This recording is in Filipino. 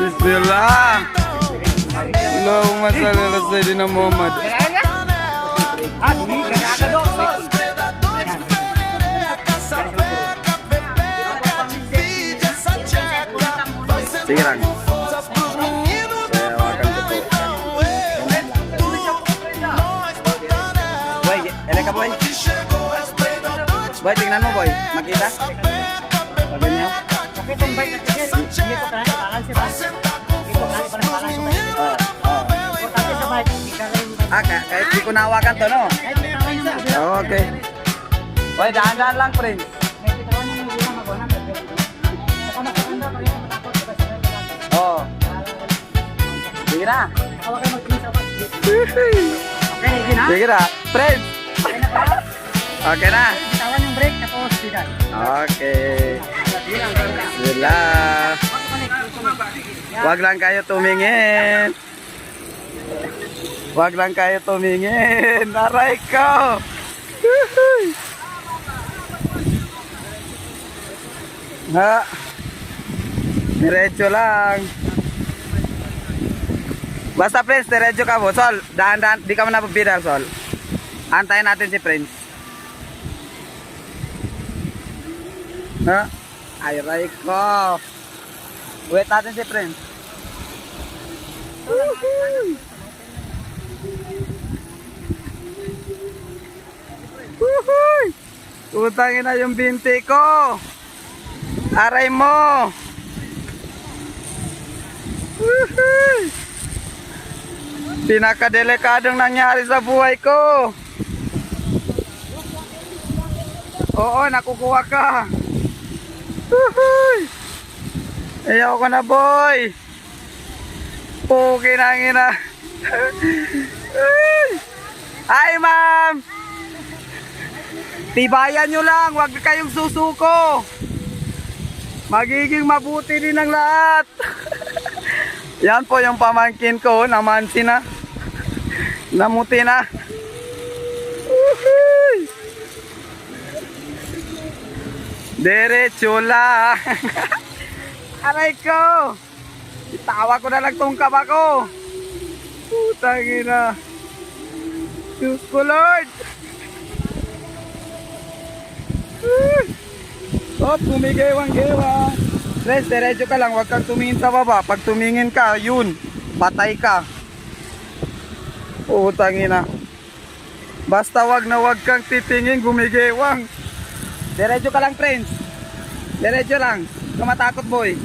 Bismillah. Allahumma salli ala Sayyidina Muhammad. Sige lang. Boy, ele ka boy. Boy, tingnan mo boy. Makita? Sabi niya. Bakit ang bike na sige? Hindi ko kaya pangalan siya ba? Hindi ko kaya pangalan siya ba? Importante sa bike, hindi ka lang. Kahit di ko nahawakan to, no? Kahit bitawan niya na. Okay. Boy, dahan-dahan lang, friend. May bitawan niya yung bilang ako. Saka makaganda, pag ito matakot. Oo. Sige na. Saka wag kayo mag-inis ako. Okay, hindi na? Sige na. Friend. Okay na ba? Okay na. Bitawan yung brake, tapos bidan. Okay. Bismillah. Wag lang kayo tumingin. Wag lang kayo tumingin. Aray ko. Ha. Diretso lang. Basta Prince, diretso ka mo. Sol, dahan-dahan. Di ka mo napapidal, Sol. Antayin natin si Prince. Ha? Ay, aray ko. Wait natin si Prince. Utangin na yung binti ko. Aray mo. Pinakadelikadong nangyari sa buhay ko. Oo, nakukuha ka. Ayaw ko na boy. Puki na ang ina. Ay ma'am. Tibayan nyo lang, huwag kayong susuko. Magiging mabuti din ang lahat. Yan po yung pamangkin ko, namansi na. Namuti na. Diretso lang. Aray ko. Itawa ko na lang tong kaba ko. Putang ina. Diyos ko Lord. Oh, pumigewang-gewang. Tres, diretso ka lang, huwag kang tumingin sa baba. Pag tumingin ka, yun, patay ka. Putang ina. Basta wag na wag kang titingin, gumigewang. Diretso ka lang, friends. Diretso lang. Huwag ka matakot, boy.